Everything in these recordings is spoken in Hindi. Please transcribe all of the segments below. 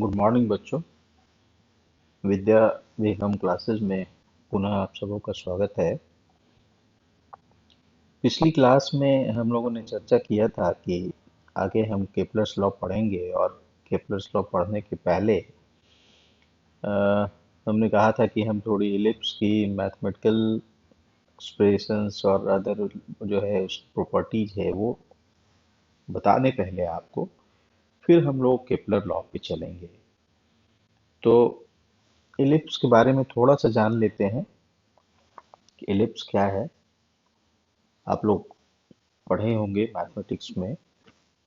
गुड मॉर्निंग बच्चों। विद्या विहंगम क्लासेस में पुनः आप सबों का स्वागत है। पिछली क्लास में हम लोगों ने चर्चा किया था कि आगे हम केपलर्स लॉ पढ़ेंगे और केपलर्स लॉ पढ़ने के पहले अ, हमने कहा था कि हम थोड़ी इलिप्स की मैथमेटिकल एक्सप्रेशंस और अदर जो है प्रॉपर्टीज है वो बताने पहले आपको, फिर हम लोग केपलर लॉ पे चलेंगे। तो इलिप्स के बारे में थोड़ा सा जान लेते हैं कि इलिप्स क्या है। आप लोग पढ़े होंगे मैथमेटिक्स में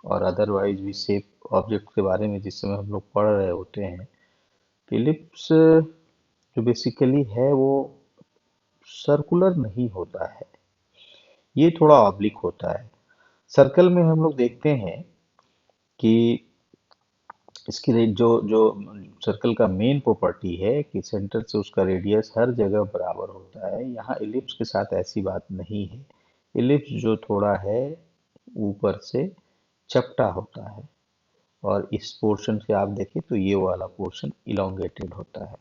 और अदरवाइज भी शेप ऑब्जेक्ट के बारे में जिस समय हम लोग पढ़ रहे होते हैं। फिलिप्स जो बेसिकली है वो सर्कुलर नहीं होता है, ये थोड़ा ऑब्लिक होता है। सर्कल में हम लोग देखते हैं कि इसकी जो जो सर्कल का मेन प्रॉपर्टी है कि सेंटर से उसका रेडियस हर जगह बराबर होता है। यहाँ इलिप्स के साथ ऐसी बात नहीं है। इलिप्स जो थोड़ा है ऊपर से चपटा होता है और इस पोर्शन से आप देखें तो ये वाला पोर्शन इलोंगेटेड होता है।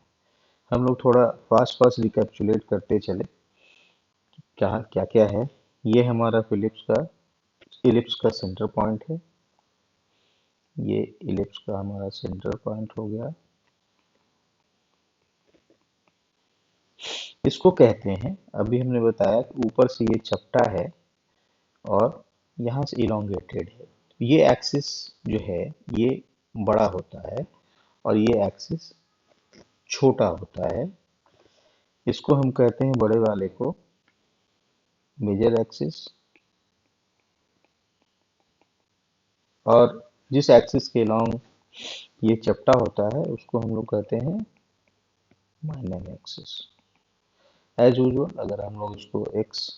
हम लोग थोड़ा फास्ट फास्ट रिकैप्चुलेट करते चले क्या क्या क्या है। ये हमारा इलिप्स का सेंटर पॉइंट है। ये इलिप्स का हमारा सेंटर पॉइंट हो गया। इसको कहते हैं, अभी हमने बताया कि ऊपर से ये चपटा है और यहाँ से इलोंगेटेड है। ये एक्सिस जो है ये बड़ा होता है और ये एक्सिस छोटा होता है। इसको हम कहते हैं बड़े वाले को मेजर एक्सिस, और जिस एक्सिस के लॉन्ग ये चपटा होता है उसको हम लोग कहते हैं माइनर एक्सिस। एज यूजुअल अगर हम लोग इसको एक्स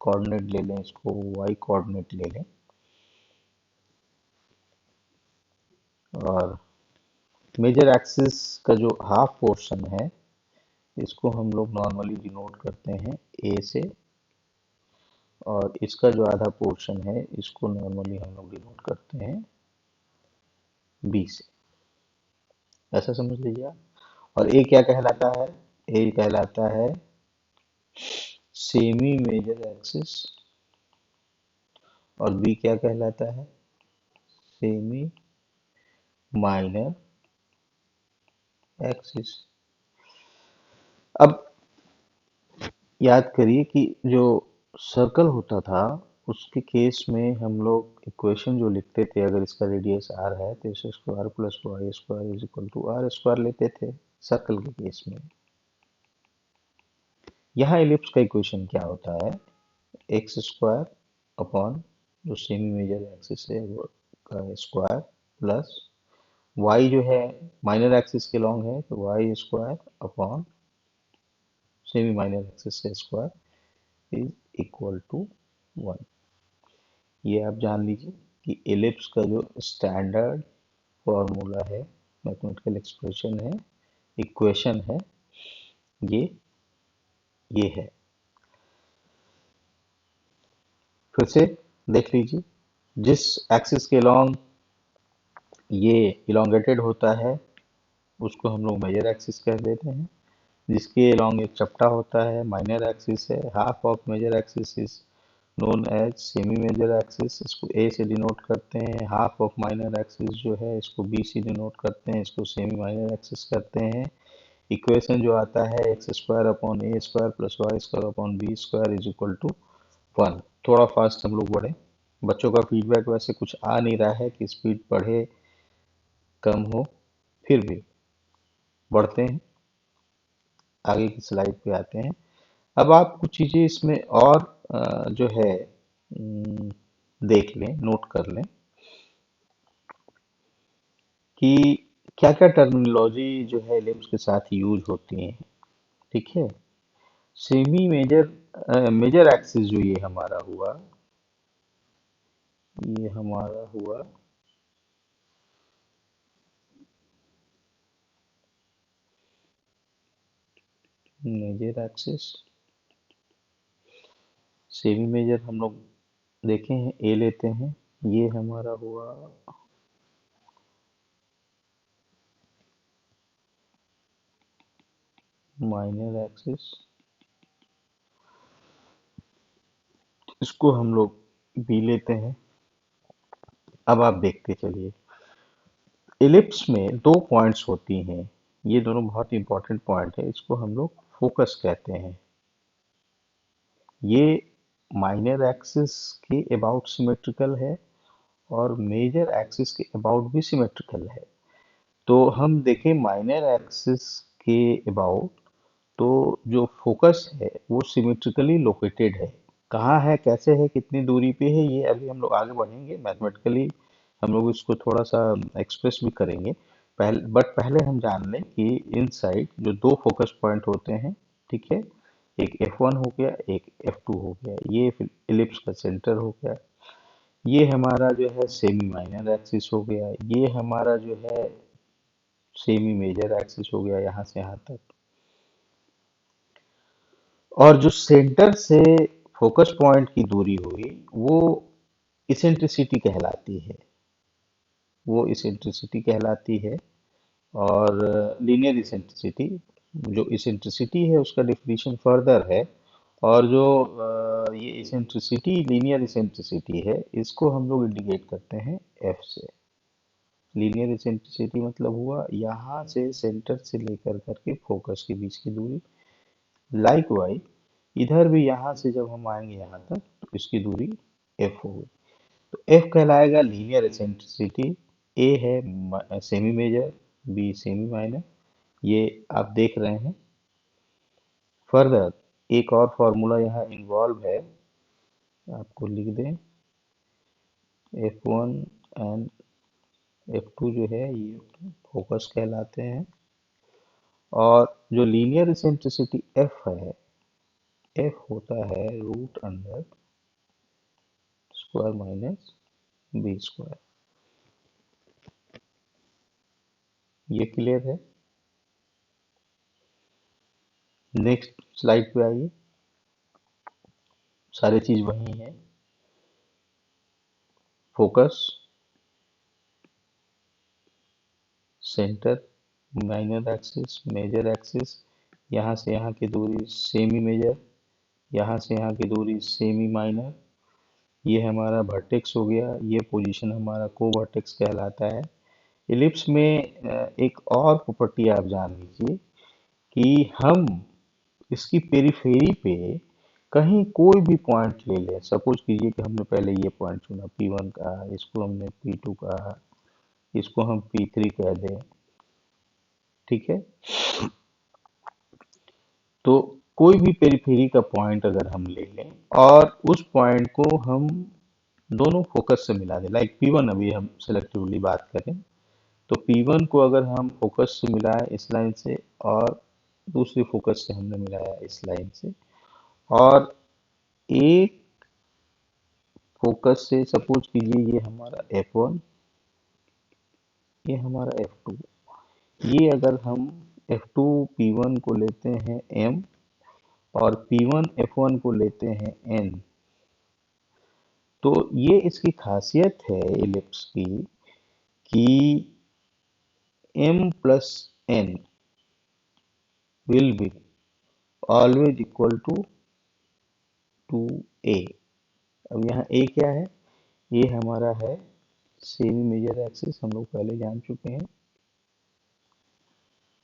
कोऑर्डिनेट ले लें, इसको वाई कोऑर्डिनेट ले लें, और मेजर एक्सिस का जो हाफ पोर्शन है इसको हम लोग नॉर्मली डिनोट करते हैं ए से, और इसका जो आधा पोर्शन है इसको नॉर्मली हम लोग डिनोट करते हैं बी से। ऐसा समझ लीजिए आप। और ए क्या कहलाता है? ए कहलाता है सेमी मेजर एक्सिस, और बी क्या कहलाता है? Semi minor axis. अब याद करिए कि जो सर्कल होता था उसके केस में हम लोग इक्वेशन जो लिखते थे, अगर इसका रेडियस आर है तो इस square plus y square is equal to r square लेते थे सर्कल के केस में। यहाँ इलिप्स का इक्वेशन क्या होता है? एक्स स्क्वायर अपॉन जो सेमी मेजर एक्सिस है वो का स्क्वायर, प्लस वाई जो है माइनर एक्सिस के लॉन्ग है तो y square upon semi minor axis का स्क्वायर इज इक्वल टू 1। ये आप जान लीजिए कि एलिप्स का जो स्टैंडर्ड फॉर्मूला है, मैथमेटिकल एक्सप्रेशन है, इक्वेशन है, ये ये है। फिर से देख लीजिए, जिस एक्सिस के लॉन्ग ये इलोंगेटेड होता है उसको हम लोग मेजर एक्सिस कह देते हैं। जिसके लॉन्ग एक चपटा होता है माइनर एक्सिस है। Half of major axis is known as semi major axis, इसको ए से डिनोट करते हैं। हाफ ऑफ माइनर एक्सिस जो है इसको बी से डिनोट करते हैं, इसको सेमी माइनर एक्सिस करते हैं। इक्वेशन जो आता है x square upon a square plus y square upon b square is equal to 1। थोड़ा फास्ट हम लोग बढ़े, बच्चों का फीडबैक वैसे कुछ आ नहीं रहा है कि स्पीड बढ़े कम हो, फिर भी बढ़ते हैं, आगे की स्लाइड पे आते हैं। अब आप कुछ चीजें इसमें और जो है देख लें, नोट कर लें कि क्या क्या टर्मिनोलॉजी जो है एलिप्स के साथ यूज होती है। ठीक है, सेमी मेजर मेजर एक्सिस जो ये हमारा हुआ मेजर एक्सिस। सेमी मेजर हम लोग देखे हैं, ए लेते हैं, ये हमारा हुआ माइनर एक्सिस, इसको हम लोग बी लेते हैं। अब आप देखते चलिए, इलिप्स में दो पॉइंट्स होती हैं, ये दोनों बहुत इंपॉर्टेंट पॉइंट है, इसको हम लोग फोकस कहते हैं। ये माइनर एक्सिस के अबाउट सिमेट्रिकल है और मेजर एक्सिस के अबाउट भी सिमेट्रिकल है। तो हम देखें माइनर एक्सिस के अबाउट, तो जो फोकस है वो सिमेट्रिकली लोकेटेड है। कहाँ है, कैसे है, कितनी दूरी पे है, ये अभी हम लोग आगे बढ़ेंगे मैथमेटिकली, हम लोग इसको थोड़ा सा एक्सप्रेस भी करेंगे। पहले हम जान लें कि इनसाइड जो दो फोकस पॉइंट होते हैं, ठीक है, एक F1 हो गया, एक F2 हो गया, ये फिर इलिप्स का सेंटर हो गया। ये हमारा जो है सेमी माइनर एक्सिस हो गया, ये हमारा जो है सेमी मेजर एक्सिस हो गया यहाँ से यहाँ तक। और जो सेंटर से फोकस पॉइंट की दूरी हुई वो इसेंट्रिसिटी कहलाती है, वो इसेंट्रिसिटी कहलाती है। और लीनियर इसेंट्रिसिटी, जो इसेंट्रिसिटी है उसका डेफिनेशन फर्दर है। और जो ये इसेंट्रिसिटी लीनियर इसेंट्रिसिटी है, इसको हम लोग इंडिकेट करते हैं एफ से। लीनियर इसेंट्रिसिटी मतलब हुआ यहाँ से सेंटर से लेकर करके फोकस के बीच की दूरी। लाइकवाइज इधर भी यहाँ से जब हम आएंगे यहाँ तक तो इसकी दूरी एफ होगी। तो एफ कहलाएगा लीनियर एसेंट्रिसिटी। ए है semi major, b semi minor, ये आप देख रहे हैं। फर्दर एक और फॉर्मूला यहाँ इन्वॉल्व है, आपको लिख दें। F1 एंड F2 जो है ये फोकस कहलाते हैं। और जो लीनियर एसेंट्रिसिटी F है, F होता है root under square minus b square. ये क्लियर है। नेक्स्ट स्लाइड पे आइए, सारी चीज वही है। Focus, centre, minor axis, major axis, यहाँ से यहाँ की दूरी सेमी मेजर, यहाँ से यहाँ की दूरी सेमी माइनर, ये हमारा वर्टेक्स हो गया, ये पोजीशन हमारा को वर्टेक्स कहलाता है। इलिप्स में एक और प्रॉपर्टी आप जान लीजिए कि हम इसकी पेरीफेरी पे कहीं कोई भी पॉइंट ले लें। सपोज कीजिए कि हमने पहले ये पॉइंट चुना P1 का, इसको हमने P2 कहा, इसको हम P3 कह दें, ठीक है। तो कोई भी पेरीफेरी का पॉइंट अगर हम ले लें और उस पॉइंट को हम दोनों फोकस से मिला दें, लाइक P1 अभी हम सेलेक्टिवली बात करें, तो P1 को अगर हम फोकस से मिलाएं इस लाइन से, और दूसरी फोकस से हमने मिलाया इस लाइन से, और एक फोकस से सपोज कीजिए ये हमारा F1, ये हमारा F2, ये अगर हम F2 P1 को लेते हैं M और P1 F1 को लेते हैं N, तो ये इसकी खासियत है इलिप्स की कि M plus N will be always equal to A। अब यहाँ A क्या है, ये हमारा है सेमी मेजर एक्सिस, हम लोग पहले जान चुके हैं।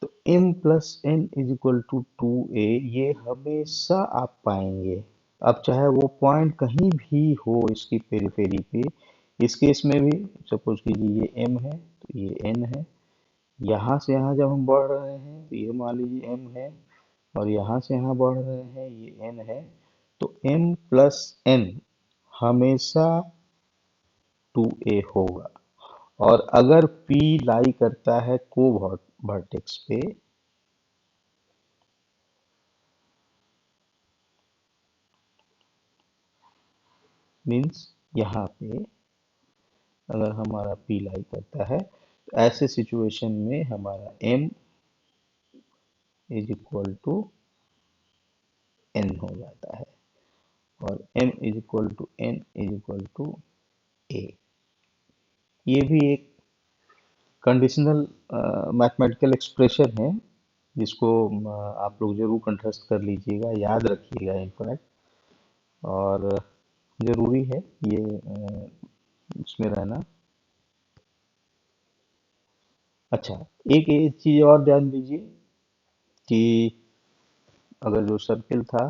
तो M plus N is equal to 2A, ये हमेशा आप पाएंगे। अब चाहे वो पॉइंट कहीं भी हो इसकी पेरीफेरी पे, इस केस में भी सपोज कीजिए ये M है तो ये N है। यहाँ से यहाँ जब हम बढ़ रहे हैं तो ये मान लीजिए M है, और यहाँ से यहाँ बढ़ रहे हैं ये N है। तो M प्लस N हमेशा 2A होगा। और अगर P लाई करता है को वर्टेक्स पे, मीन्स यहाँ पे अगर हमारा P लाई करता है, तो ऐसे सिचुएशन में हमारा M is equal to N हो जाता है, और M is equal to N is equal to A। ये भी एक कंडीशनल मैथमेटिकल एक्सप्रेशन है जिसको आप लोग जरूर कंठस्थ कर लीजिएगा, याद रखिएगा इनफैक्ट। और ज़रूरी है ये इसमें रहना। अच्छा, एक चीज़ और ध्यान दीजिए कि अगर जो सर्किल था,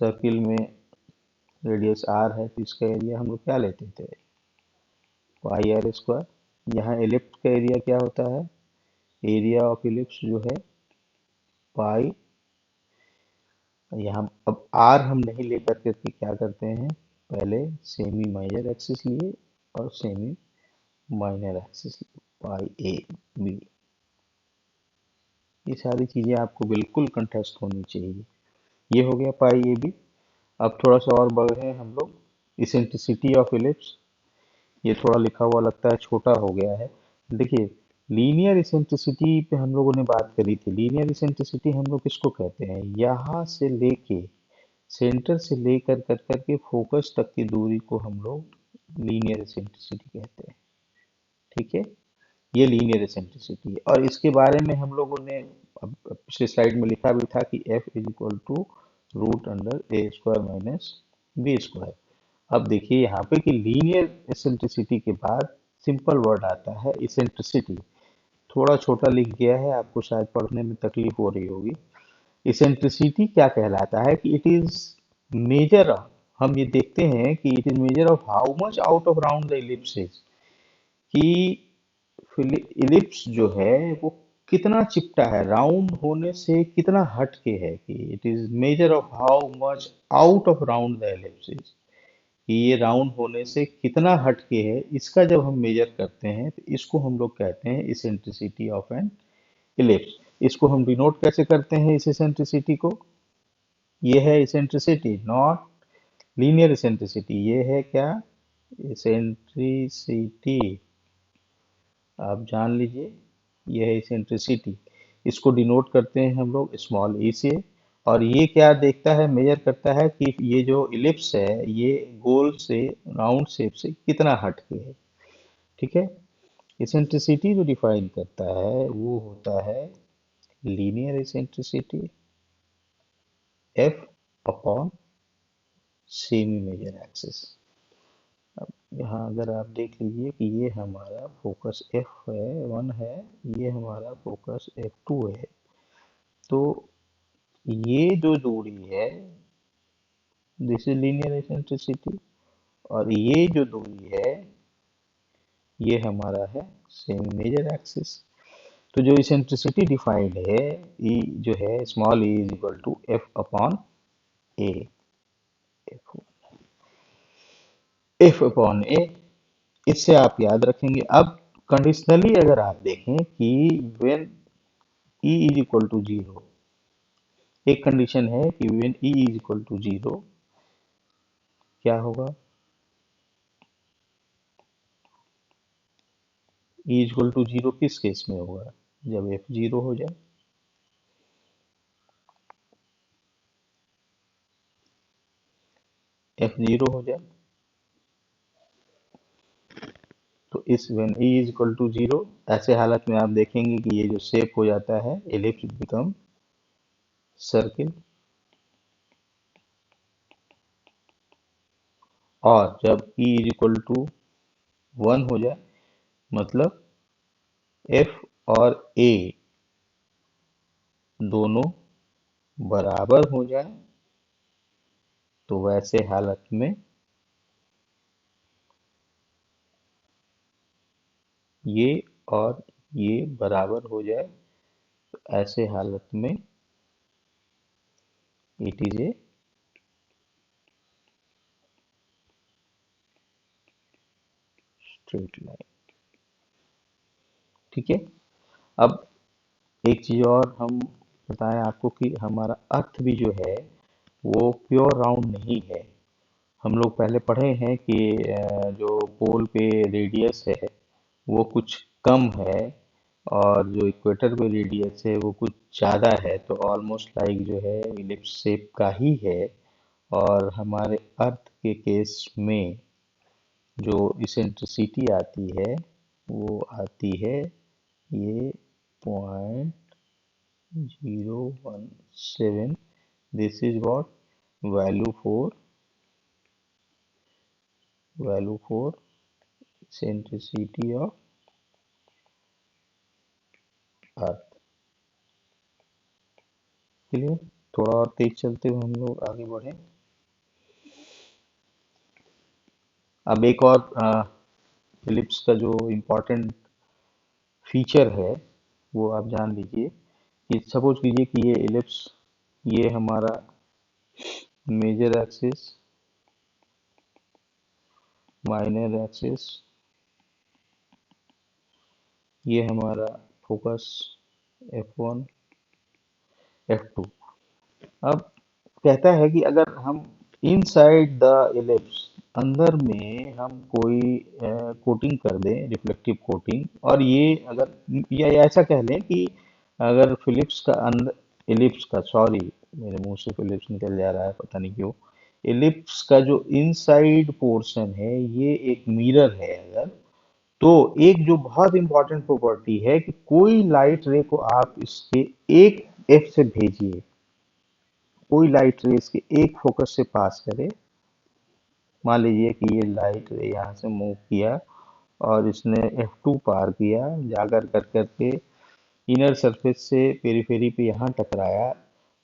सर्किल में रेडियस आर है, तो इसका एरिया हम लोग क्या लेते थे, पाई आर स्क्वायर। यहाँ एलिप्स का एरिया क्या होता है, एरिया ऑफ इलिप्स जो है पाई। यहाँ अब आर हम नहीं लेकर के क्या करते हैं, पहले सेमी माइनर एक्सिस लिए और सेमी माइनर एक्सिस लिए, पाई ए बी। ये सारी चीजें आपको बिल्कुल कंठस्थ होनी चाहिए। ये हो गया पाई ए बी। अब थोड़ा सा और बढ़े हम लोग, इसेंट्रिसिटी ऑफ इलिप्स। ये थोड़ा लिखा हुआ लगता है छोटा हो गया है। देखिए, लीनियर इसेंट्रिसिटी पे हम लोगों ने बात करी थी। लीनियर इसेंट्रिसिटी हम लोग किसको कहते हैं, यहाँ से लेके सेंटर से लेकर कर के फोकस तक की दूरी को हम लोग लीनियर इसेंट्रिसिटी कहते हैं। ठीक है, ये लीनियर इसेंट्रिसिटी है। और इसके बारे में हम लोगों ने अब पिछले स्लाइड में लिखा भी था कि F is equal to root under a square minus b square. अब देखिए यहाँ पे कि लीनियर इसेंट्रिसिटी के बाद सिंपल वर्ड आता है इसेंट्रिसिटी। थोड़ा छोटा लिख गया है, आपको शायद पढ़ने में तकलीफ हो रही होगी। इसेंट्रिसिटी क्या कहलाता है कि इट इज मेजर ऑफ, हम ये देखते हैं कि it is measure of how much out of round the ellipse is, कि इलिप्स जो है वो कितना चिपटा है, राउंड होने से कितना हट के है, कि it is measure of how much out of round the ellipse is, कि ये राउंड होने से कितना हट के है। इसका जब हम मेजर करते हैं तो इसको हम लोग कहते हैं इसेंट्रिसिटी ऑफ एन इलिप्स। इसको हम डिनोट कैसे करते हैं इस इसेंट्रिसिटी को, ये है इसेंट्रिसिटी, नॉट लीनियर इसेंट्रिसिटी। ये है क्या, इसेंट्रिसिटी, आप जान लीजिए, ये है इसेंट्रिसिटी। इसको डिनोट करते हैं हम लोग स्मॉल ई से। और ये क्या देखता है, मेजर करता है कि ये जो इलिप्स है ये गोल से, राउंड शेप से कितना हट के है। ठीक है, इसेंट्रिसिटी जो डिफाइन करता है वो होता है linear eccentricity f upon semi major axis. यहाँ अगर आप देख लीजिए कि ये हमारा फोकस F1 है, ये हमारा फोकस F2 है। तो ये जो दूरी है, दिस इज लीनियर इसेंट्रिसिटी। और ये जो दूरी है ये हमारा है सेमी मेजर एक्सिस। तो जो इसेंट्रिसिटी डिफाइंड है, ई जो है small e is equal to f upon a, f upon a. इससे आप याद रखेंगे। अब कंडीशनली अगर आप देखें कि when e is equal to zero, एक कंडीशन है कि when e is equal to zero क्या होगा, e is equal to zero किस केस में होगा, जब एफ जीरो हो जाए। एफ जीरो हो जाए तो इस when e is equal to zero, ऐसे हालत में आप देखेंगे कि ये जो शेप हो जाता है एलिप्स बिकम सर्किल। और जब e is equal to one हो जाए, मतलब एफ और ए दोनों बराबर हो जाए, तो वैसे हालत में ये और ये बराबर हो जाए, तो ऐसे हालत में it is a straight line. ठीक है, अब एक चीज और हम बताएं आपको कि हमारा अर्थ भी जो है वो प्योर राउंड नहीं है। हम लोग पहले पढ़े हैं कि जो पोल पे रेडियस है वो कुछ कम है, और जो इक्वेटर पे रेडियस है वो कुछ ज़्यादा है, तो ऑलमोस्ट लाइक जो है इलिप्स शेप का ही है। और हमारे अर्थ के केस में जो इसेंट्रिसिटी आती है वो आती है ये point 017. This is what? Value for centricity of earth. Clear? थोड़ा और तेज चलते हुए हम लोग आगे बढ़े। अब एक और फिलिप्स का जो इम्पोर्टेंट फीचर है वो आप जान लीजिए कि सपोज कीजिए कि ये इलिप्स, ये हमारा मेजर एक्सिस, माइनर एक्सिस, ये हमारा फोकस F1 F2। अब कहता है कि अगर हम इनसाइड द इलिप्स, अंदर में हम कोई कोटिंग कर दें, रिफ्लेक्टिव कोटिंग, और ये अगर या ऐसा कह लें कि अगर फिलिप्स का अंदर, इलिप्स का, सॉरी मेरे मुंह से फिलिप्स निकल जा रहा है पता नहीं क्यों, इलिप्स का जो इनसाइड पोर्शन है ये एक मिरर है अगर, तो एक जो बहुत इंपॉर्टेंट प्रॉपर्टी है कि कोई लाइट रे को आप इसके एक एफ से भेजिए, कोई लाइट रे इसके एक फोकस से पास करे। मान लीजिए कि ये लाइट रे यहाँ से मूव किया और इसने F2 पार किया, जाकर कर करके इनर सरफेस से पेरीफेरी पे यहाँ टकराया।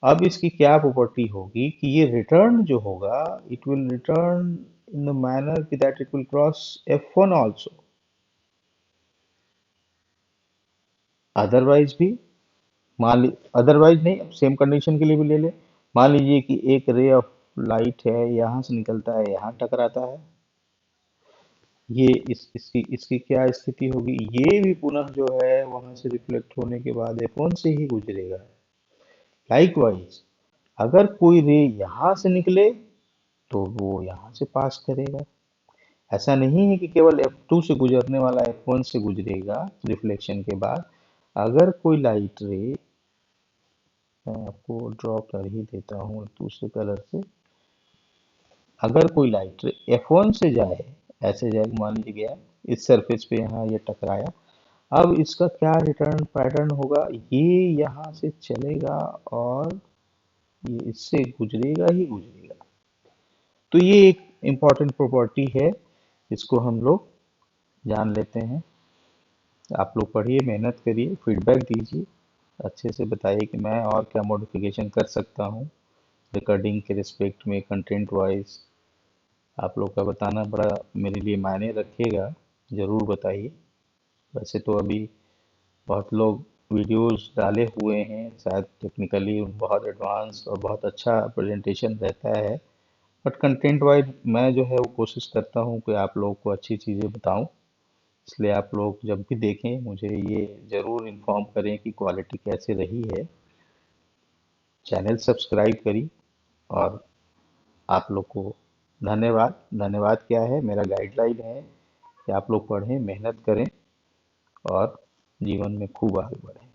अब इसकी क्या प्रॉपर्टी होगी कि ये रिटर्न जो होगा, it will return in the manner that it will cross F1 also. Otherwise भी, अदरवाइज नहीं, सेम कंडीशन के लिए भी ले ले। मान लीजिए कि एक रे ऑफ लाइट है, यहाँ से निकलता है, यहाँ टकराता है, ये इसकी इसकी क्या स्थिति होगी, ये भी पुनः जो है वहां से रिफ्लेक्ट होने के बाद F1 से ही गुजरेगा। लाइकवाइज अगर कोई रे यहाँ से निकले तो वो यहाँ से पास करेगा। ऐसा नहीं है कि केवल F2 से गुजरने वाला F1 से गुजरेगा रिफ्लेक्शन के बाद। अगर कोई लाइट रे, मैं आपको ड्रॉ कर ही देता हूँ दूसरे कलर से, अगर कोई लाइट रे F1 से जाए, ऐसे जाए, मान लीजिए गया इस सरफेस पे, यहाँ ये टकराया, अब इसका क्या रिटर्न पैटर्न होगा, ये यहाँ से चलेगा और ये इससे गुजरेगा ही गुजरेगा। तो ये एक इम्पॉर्टेंट प्रॉपर्टी है, इसको हम लोग जान लेते हैं। आप लोग पढ़िए, मेहनत करिए, फीडबैक दीजिए, अच्छे से बताइए कि मैं और क्या मॉडिफिकेशन कर सकता हूँ रिकॉर्डिंग के रिस्पेक्ट में, कंटेंट वाइज। आप लोग का बताना बड़ा मेरे लिए मायने रखेगा, ज़रूर बताइए। वैसे तो अभी बहुत लोग वीडियोस डाले हुए हैं, शायद टेक्निकली बहुत एडवांस और बहुत अच्छा प्रेजेंटेशन रहता है, बट कंटेंट वाइज मैं जो है वो कोशिश करता हूँ कि आप लोगों को अच्छी चीज़ें बताऊँ। इसलिए आप लोग जब भी देखें मुझे ये ज़रूर इन्फॉर्म करें कि क्वालिटी कैसे रही है। चैनल सब्सक्राइब करी, और आप लोग को धन्यवाद। धन्यवाद क्या है, मेरा गाइडलाइन है कि आप लोग पढ़ें, मेहनत करें और जीवन में खूब आगे बढ़ें।